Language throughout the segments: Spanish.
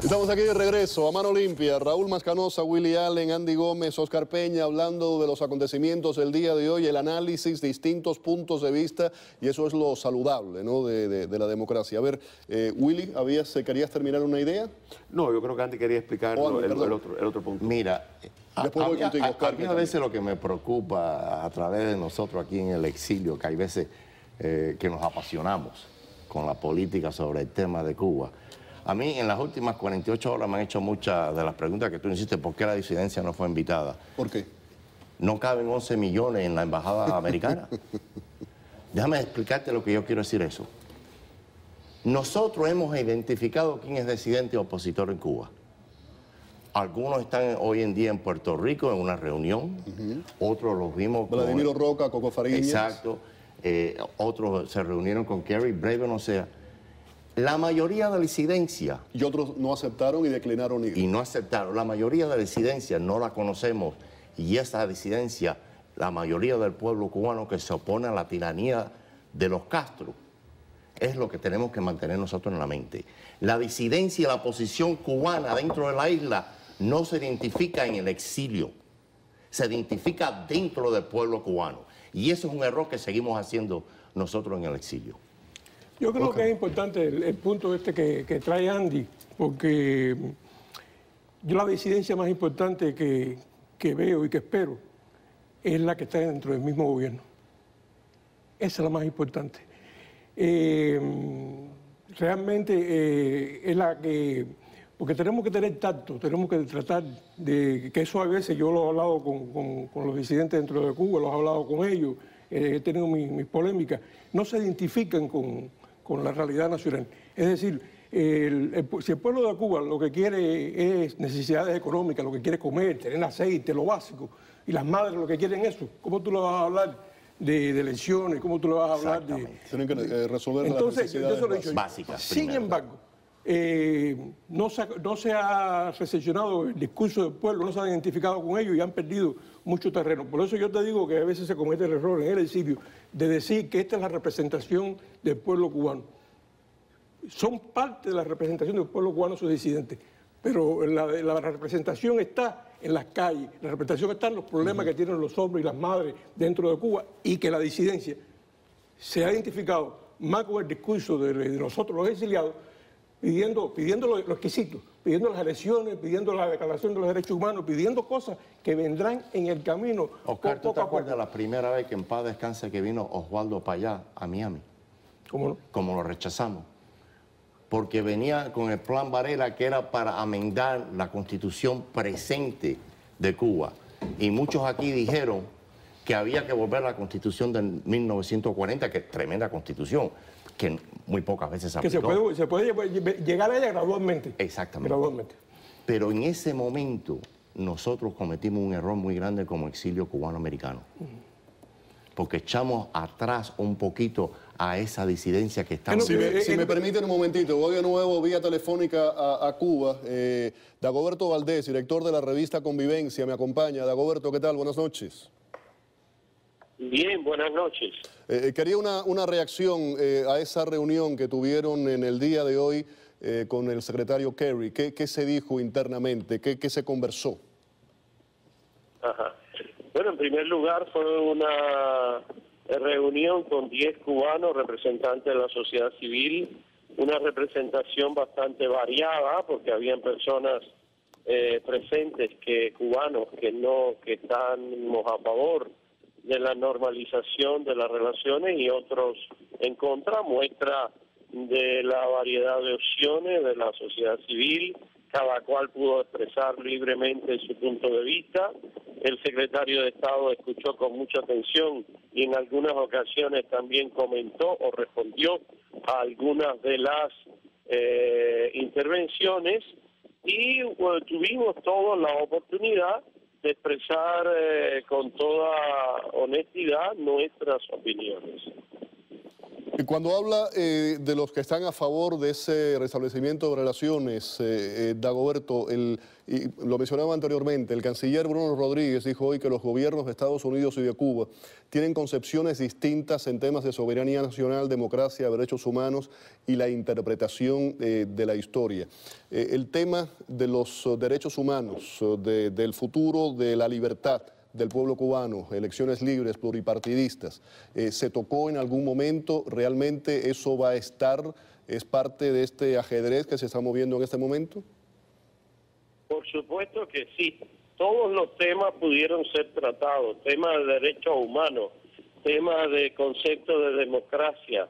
Estamos aquí de regreso, a mano limpia. Raúl Mascanosa, Willy Allen, Andy Gómez, Oscar Peña, hablando de los acontecimientos del día de hoy, el análisis de distintos puntos de vista, y eso es lo saludable, ¿no?, de la democracia. A ver, Willy, ¿querías terminar una idea? No, yo creo que Andy quería explicar el otro punto. Mira, a mí a veces lo que me preocupa a través de nosotros aquí en el exilio, que hay veces que nos apasionamos con la política sobre el tema de Cuba. A mí en las últimas 48 horas me han hecho muchas de las preguntas que tú hiciste, ¿por qué la disidencia no fue invitada? ¿Por qué? No caben 11 millones en la embajada americana. Déjame explicarte lo que yo quiero decir eso. Nosotros hemos identificado quién es disidente o opositor en Cuba. Algunos están hoy en día en Puerto Rico en una reunión, otros los vimos con... Vladimiro Roca, Coco Fariñas. Exacto. Otros se reunieron con Kerry Braven, o sea... La mayoría de la disidencia... Y otros no aceptaron y declinaron ir. Y no aceptaron. La mayoría de la disidencia no la conocemos. Y esa disidencia, la mayoría del pueblo cubano que se opone a la tiranía de los Castro, es lo que tenemos que mantener nosotros en la mente. La disidencia y la posición cubana dentro de la isla no se identifica en el exilio. Se identifica dentro del pueblo cubano. Y eso es un error que seguimos haciendo nosotros en el exilio. Yo creo que es importante el punto que trae Andy, porque yo la disidencia más importante que veo y que espero es la que está dentro del mismo gobierno. Esa es la más importante. Realmente es la que... Porque tenemos que tener tacto, tenemos que tratar de... Que eso a veces yo lo he hablado con los disidentes dentro de Cuba, los he hablado con ellos, he tenido mis polémicas. No se identifican con la realidad nacional. Es decir, si el pueblo de Cuba lo que quiere es necesidades económicas, lo que quiere comer, tener aceite, lo básico, y las madres lo que quieren es eso, ¿cómo tú le vas a hablar de elecciones? ¿Cómo tú le vas a hablar de...? Tienen que resolver las necesidades básicas. Sin embargo, no se ha recepcionado el discurso del pueblo, no se han identificado con ellos y han perdido mucho terreno. Por eso yo te digo que a veces se comete el error en el exilio de decir que esta es la representación del pueblo cubano. Son parte de la representación del pueblo cubano sus disidentes, pero la representación está en las calles, la representación está en los problemas que tienen los hombres y las madres dentro de Cuba, y que la disidencia se ha identificado más con el discurso de nosotros los exiliados, pidiendo lo exquisito, pidiendo las elecciones, pidiendo la declaración de los derechos humanos, pidiendo cosas que vendrán en el camino. Oscar, ¿tú te acuerdas la primera vez que en paz descanse que vino Osvaldo Payá a Miami? ¿Cómo no? Como lo rechazamos. Porque venía con el plan Varela, que era para amendar la constitución presente de Cuba. Y muchos aquí dijeron que había que volver a la constitución de 1940, que es tremenda constitución, que muy pocas veces se aplicó. Que se puede llegar a ella gradualmente. Exactamente. Gradualmente. Pero en ese momento nosotros cometimos un error muy grande como exilio cubano-americano. Porque echamos atrás un poquito a esa disidencia que estamos... Si me permiten un momentito, voy de nuevo vía telefónica a Cuba. Dagoberto Valdés, director de la revista Convivencia, me acompaña. Dagoberto, ¿qué tal? Buenas noches. Bien, buenas noches. Quería una reacción a esa reunión que tuvieron en el día de hoy con el secretario Kerry. ¿Qué se dijo internamente? ¿Qué se conversó? Ajá. Bueno, en primer lugar fue una reunión con 10 cubanos, representantes de la sociedad civil, una representación bastante variada, porque habían personas presentes, cubanos, que estamos a favor de la normalización de las relaciones y otros en contra. Muestra de la variedad de opciones de la sociedad civil, cada cual pudo expresar libremente su punto de vista. El secretario de Estado escuchó con mucha atención y en algunas ocasiones también comentó o respondió a algunas de las intervenciones, y tuvimos todos la oportunidad de expresar con toda honestidad nuestras opiniones. Cuando habla de los que están a favor de ese restablecimiento de relaciones, Dagoberto, y lo mencionaba anteriormente, el canciller Bruno Rodríguez dijo hoy que los gobiernos de Estados Unidos y de Cuba tienen concepciones distintas en temas de soberanía nacional, democracia, derechos humanos y la interpretación de la historia. El tema de los derechos humanos, del futuro, de la libertad del pueblo cubano, elecciones libres, pluripartidistas, ¿se tocó en algún momento? ¿Realmente eso va a estar? ¿Es parte de este ajedrez que se está moviendo en este momento? Por supuesto que sí. Todos los temas pudieron ser tratados, temas de derechos humanos, temas de concepto de democracia,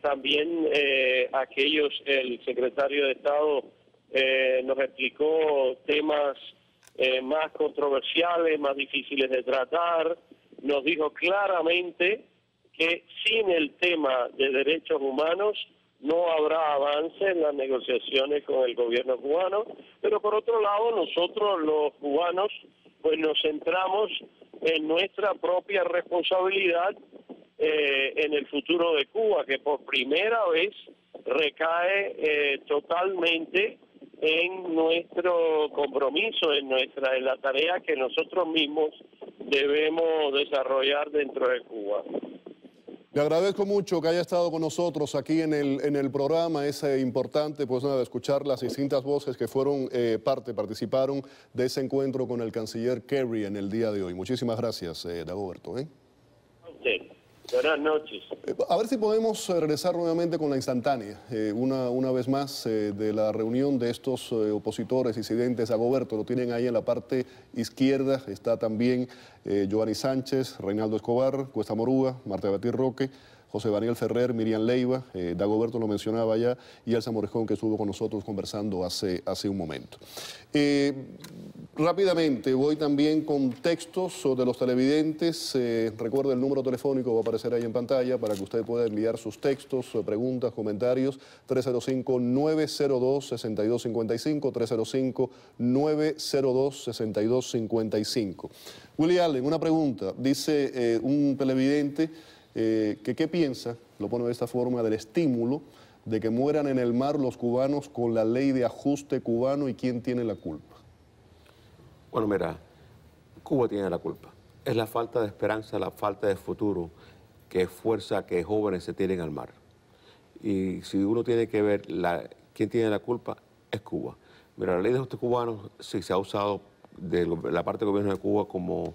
también el secretario de Estado nos explicó temas más controversiales, más difíciles de tratar, nos dijo claramente que sin el tema de derechos humanos no habrá avance en las negociaciones con el gobierno cubano, pero por otro lado nosotros los cubanos pues nos centramos en nuestra propia responsabilidad en el futuro de Cuba, que por primera vez recae totalmente en nuestro compromiso, en la tarea que nosotros mismos debemos desarrollar dentro de Cuba. Le agradezco mucho que haya estado con nosotros aquí en el programa. Es importante, pues nada, escuchar las distintas voces que fueron participaron de ese encuentro con el canciller Kerry en el día de hoy. Muchísimas gracias, Dagoberto. A usted. Buenas noches. A ver si podemos regresar nuevamente con la instantánea, una vez más, de la reunión de estos opositores disidentes a Dagoberto. Lo tienen ahí en la parte izquierda, está también Giovanni Sánchez, Reinaldo Escobar, Cuesta Morúa, Marta Beatriz Roque, José Daniel Ferrer, Miriam Leiva, Dagoberto lo mencionaba ya, y Elsa Morejón, que estuvo con nosotros conversando hace un momento. Rápidamente, voy también con textos de los televidentes. Recuerde el número telefónico, va a aparecer ahí en pantalla para que usted pueda enviar sus textos, preguntas, comentarios. 305-902-6255, 305-902-6255. Willy Allen, una pregunta. Dice un televidente que qué piensa, lo pone de esta forma, del estímulo de que mueran en el mar los cubanos con la ley de ajuste cubano y quién tiene la culpa. Bueno, mira, Cuba tiene la culpa. Es la falta de esperanza, la falta de futuro que fuerza a que jóvenes se tiren al mar. Y si uno tiene que ver quién tiene la culpa, es Cuba. Mira, la ley de ajuste cubano sí se ha usado de la parte del gobierno de Cuba como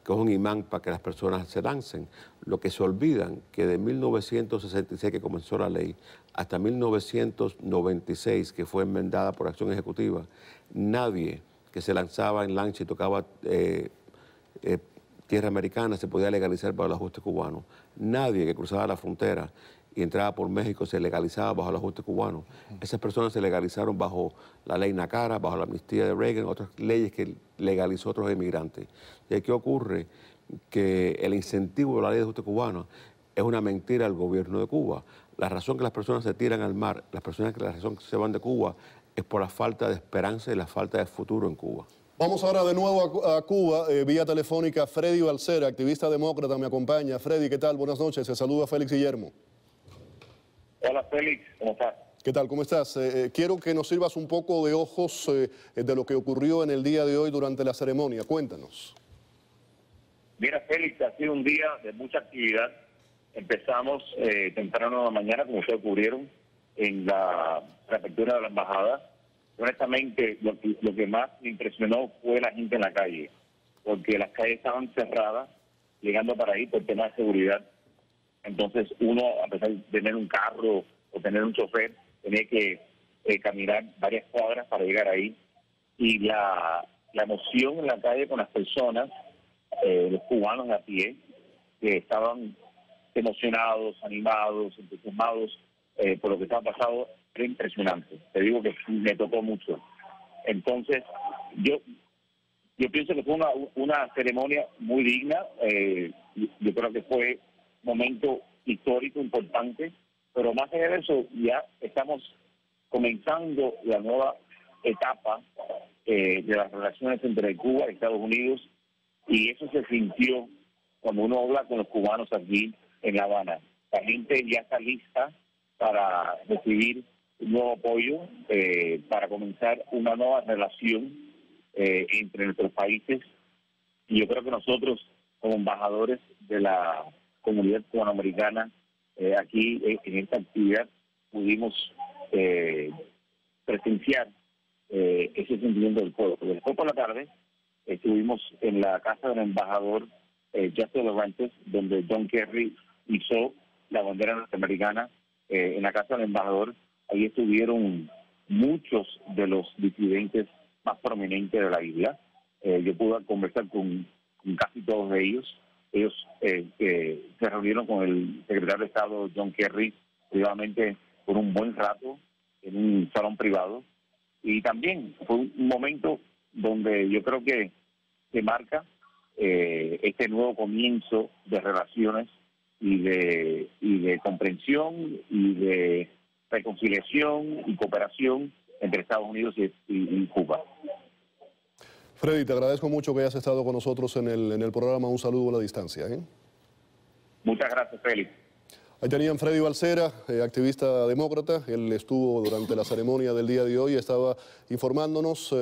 que es un imán para que las personas se lancen. Lo que se olvidan que de 1966 que comenzó la ley hasta 1996 que fue enmendada por acción ejecutiva, nadie que se lanzaba en lancha y tocaba tierra americana se podía legalizar bajo el ajuste cubano. Nadie que cruzaba la frontera y entraba por México se legalizaba bajo el ajuste cubano. Esas personas se legalizaron bajo la ley Nacara, bajo la amnistía de Reagan, otras leyes que legalizó a otros inmigrantes. ¿Y qué ocurre? Que el incentivo de la ley de ajuste cubano es una mentira al gobierno de Cuba. La razón que las personas se tiran al mar, la razón que se van de Cuba, es por la falta de esperanza y la falta de futuro en Cuba. Vamos ahora de nuevo a Cuba, vía telefónica. Freddy Balcera, activista demócrata, me acompaña. Freddy, ¿qué tal? Buenas noches. Se saluda Félix Guillermo. Hola Félix, ¿cómo estás? ¿Qué tal? ¿Cómo estás? Quiero que nos sirvas un poco de ojos de lo que ocurrió en el día de hoy durante la ceremonia. Cuéntanos. Mira Félix, ha sido un día de mucha actividad. Empezamos temprano en la mañana, como ustedes cubrieron, en la reapertura de la embajada. Honestamente, lo que más me impresionó fue la gente en la calle, porque las calles estaban cerradas, llegando para ahí por temas de seguridad. Entonces uno, a pesar de tener un carro o tener un chofer, tenía que caminar varias cuadras para llegar ahí. Y la emoción en la calle con las personas, los cubanos a pie, que estaban emocionados, animados, entusiasmados por lo que estaba pasando, era impresionante. Te digo que me tocó mucho. Entonces, yo pienso que fue una ceremonia muy digna. Yo creo que fue un momento histórico importante, pero más allá de eso, ya estamos comenzando la nueva etapa de las relaciones entre Cuba y Estados Unidos, y eso se sintió cuando uno habla con los cubanos aquí en La Habana. La gente ya está lista para recibir un nuevo apoyo, para comenzar una nueva relación entre nuestros países. Y yo creo que nosotros, como embajadores de la comunidad cubanoamericana, aquí en esta actividad pudimos presenciar ese sentimiento del pueblo. Porque después por la tarde estuvimos en la casa del embajador Justin Levantes, donde John Kerry hizo la bandera norteamericana en la casa del embajador. Ahí estuvieron muchos de los disidentes más prominentes de la isla. Yo pude conversar con casi todos de ellos. Ellos se reunieron con el secretario de Estado John Kerry privadamente por un buen rato en un salón privado. Y también fue un momento donde yo creo que se marca este nuevo comienzo de relaciones y de comprensión y de reconciliación y cooperación entre Estados Unidos y Cuba. Freddy, te agradezco mucho que hayas estado con nosotros en el programa. Un saludo a la distancia. Muchas gracias, Félix. Ahí tenían Freddy Balsera, activista demócrata. Él estuvo durante la ceremonia del día de hoy, estaba informándonos,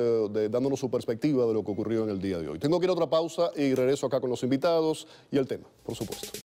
dándonos su perspectiva de lo que ocurrió en el día de hoy. Tengo que ir a otra pausa y regreso acá con los invitados y el tema, por supuesto.